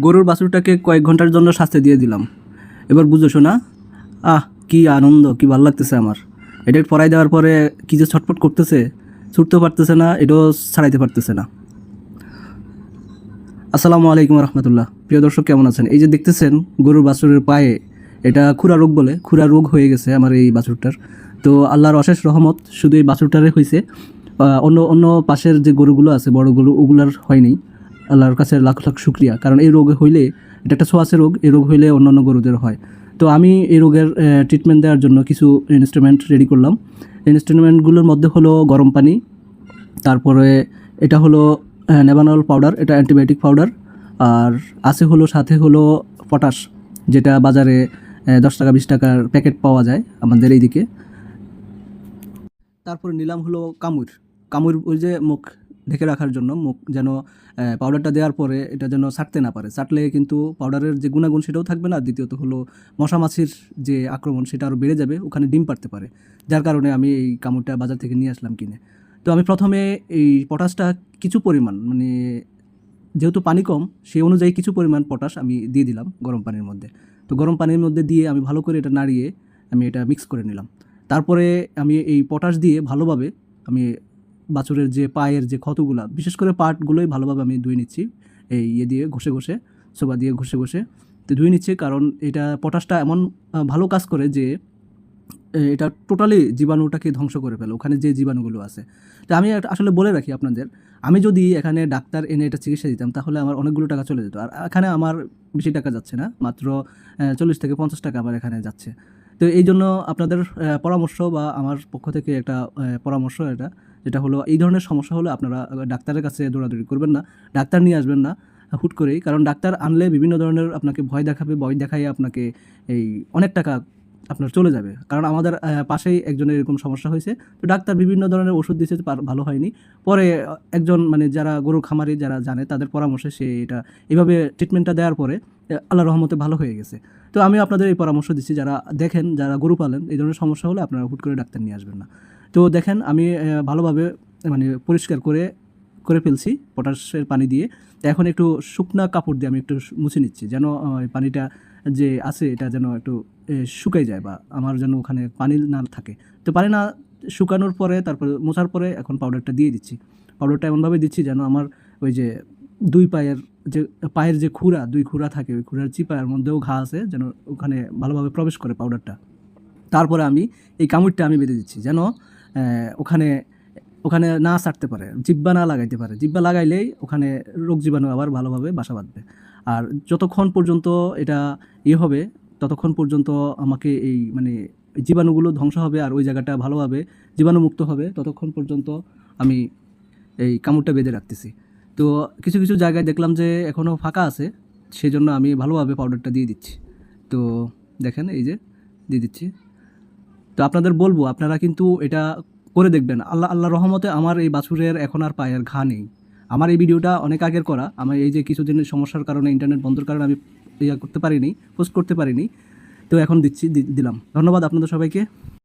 গরুর বাছুরটাকে কয়েক ঘন্টার জন্য শাস্তি দিয়ে দিলাম। এবার বুঝেছো না? কি আনন্দ, কি ভালো লাগতেছে আমার। এটা পরাই দেওয়ার পরে কি যে ছটফট করতেছে, ছুটতেও পারতেছে না, এটাও ছাড়াইতে পারতেছে না। আসসালামু আলাইকুম রহমতুল্লাহ। প্রিয় দর্শক, কেমন আছেন? এই যে দেখতেছেন গরুর বাছুরের পায়ে এটা খুরা রোগ বলে, খুরা রোগ হয়ে গেছে আমার এই বাছুরটার। তো আল্লাহর অশেষ রহমত, শুধু এই বাছুরটারে হয়েছে, অন্য অন্য পাশের যে গরুগুলো আছে বড় গরু, ওগুলার হয়নি। আল্লাহর কাছে লাখ লাখ শুক্রিয়া, কারণ এই রোগ হইলে, এটা একটা ছোঁয়াচে রোগ, এই রোগ হইলে অন্যান্য গরুদের হয়। তো আমি এই রোগের ট্রিটমেন্ট দেওয়ার জন্য কিছু ইনস্ট্রুমেন্ট রেডি করলাম। ইনস্ট্রুমেন্টগুলোর মধ্যে হলো গরম পানি, তারপরে এটা হলো নেভানল পাউডার, এটা অ্যান্টিবায়োটিক পাউডার, আর আছে হলো সাথে হলো পটাশ, যেটা বাজারে 10 টাকা 20 টাকার প্যাকেট পাওয়া যায় আমাদের এইদিকে। তারপরে নিলাম হলো কামুর। কামুর ওই যে মুখ ঢেকে রাখার জন্য, মুখ যেন পাউডারটা দেওয়ার পরে এটা যেন ছাড়তে না পারে। ছাড়লে কিন্তু পাউডারের যে গুণাগুণ সেটাও থাকবে না। দ্বিতীয়ত হলো মশামাছির যে আক্রমণ সেটা আরও বেড়ে যাবে, ওখানে ডিম পারতে পারে। যার কারণে আমি এই কামুরটা বাজার থেকে নিয়ে আসলাম কিনে। তো আমি প্রথমে এই পটাশটা কিছু পরিমাণ, মানে যেহেতু পানি কম সেই অনুযায়ী কিছু পরিমাণ পটাশ আমি দিয়ে দিলাম গরম পানির মধ্যে। তো গরম পানির মধ্যে দিয়ে আমি ভালো করে এটা নাড়িয়ে আমি এটা মিক্স করে নিলাম। তারপরে আমি এই পটাশ দিয়ে ভালোভাবে আমি বাছুরের যে পায়ের যে ক্ষতগুলা, বিশেষ করে পাটগুলোই ভালোভাবে আমি ধুয়ে নিচ্ছি, এই দিয়ে ঘষে ঘষে, সোবা দিয়ে ঘষে ঘষে তো ধুয়ে নিচ্ছি। কারণ এটা পটাশটা এমন ভালো কাজ করে যে এটা টোটালি জীবাণুটাকে ধ্বংস করে ফেলে, ওখানে যে জীবাণুগুলো আছে। তো আমি আসলে বলে রাখি আপনাদের, আমি যদি এখানে ডাক্তার এনে এটা চিকিৎসা দিতাম তাহলে আমার অনেকগুলো টাকা চলে যেত। আর এখানে আমার বেশি টাকা যাচ্ছে না, মাত্র 40 থেকে 50 টাকা আমার এখানে যাচ্ছে। তো এই জন্য আপনাদের পরামর্শ বা আমার পক্ষ থেকে একটা পরামর্শ এটা, যেটা হলো এই ধরনের সমস্যা হলে আপনারা ডাক্তারের কাছে দৌড়াদৌড়ি করবেন না, ডাক্তার নিয়ে আসবেন না হুট করেই। কারণ ডাক্তার আনলে বিভিন্ন ধরনের আপনাকে ভয় দেখাবে, ভয় দেখাই আপনাকে এই অনেক টাকা আপনার চলে যাবে। কারণ আমাদের পাশেই একজনের এরকম সমস্যা হয়েছে। তো ডাক্তার বিভিন্ন ধরনের ওষুধ দিয়েছে, ভালো হয়নি। পরে একজন, মানে যারা গরু খামারি যারা জানে, তাদের পরামর্শে সে এটা এভাবে ট্রিটমেন্টটা দেওয়ার পরে আল্লাহর রহমতে ভালো হয়ে গেছে। তো আমি আপনাদের এই পরামর্শ দিচ্ছি, যারা দেখেন, যারা গরু পালেন, এই ধরনের সমস্যা হলে আপনারা হুট করে ডাক্তার নিয়ে আসবেন না। তো দেখেন আমি ভালোভাবে মানে পরিষ্কার করে করে ফেলছি পটাশের পানি দিয়ে। এখন একটু শুকনা কাপড় দিয়ে আমি একটু মুছে নিচ্ছি, যেন পানিটা যে আছে এটা যেন একটু শুকাই যায়, বা আমার যেন ওখানে পানি না থাকে। তো পানি না শুকানোর পরে, তারপরে মোছার পরে এখন পাউডারটা দিয়ে দিচ্ছি। পাউডারটা এমনভাবে দিচ্ছি যেন আমার ওই যে দুই পায়ের যে পায়ের যে খুরা, দুই খুরা থাকে, ওই খুরার চিপায়ের মধ্যেও ঘা আছে, যেন ওখানে ভালোভাবে প্রবেশ করে পাউডারটা। তারপরে আমি এই কামড়টা আমি বেঁধে দিচ্ছি, যেন ওখানে ওখানে না ছাড়তে পারে, জিব্বা না লাগাইতে পারে। জিব্বা লাগাইলেই ওখানে রোগ জীবাণু আবার ভালোভাবে বাসা বাঁধবে। আর যতক্ষণ পর্যন্ত এটা হবে, ততক্ষণ পর্যন্ত আমাকে এই মানে জীবাণুগুলো ধ্বংস হবে আর ওই জায়গাটা ভালোভাবে জীবাণুমুক্ত হবে, ততক্ষণ পর্যন্ত আমি এই কামড়টা বেঁধে রাখতেছি। তো কিছু কিছু জায়গায় দেখলাম যে এখনও ফাঁকা আছে, সেই জন্য আমি ভালোভাবে পাউডারটা দিয়ে দিচ্ছি। তো দেখেন এই যে দিয়ে দিচ্ছি। তো আপনাদের বলবো, আপনারা কিন্তু এটা করে দেখবেন। আল্লাহ রহমতে আমার এই বাছুরের এখন আর পায়ের ঘা নেই। আমার এই ভিডিওটা অনেক আগের করা, আমার এই যে কিছুদিনের সমস্যার কারণে, ইন্টারনেট বন্ধের কারণে আমি করতে পারিনি, পোস্ট করতে পারিনি। তো এখন দিলাম। ধন্যবাদ আপনাদের সবাইকে।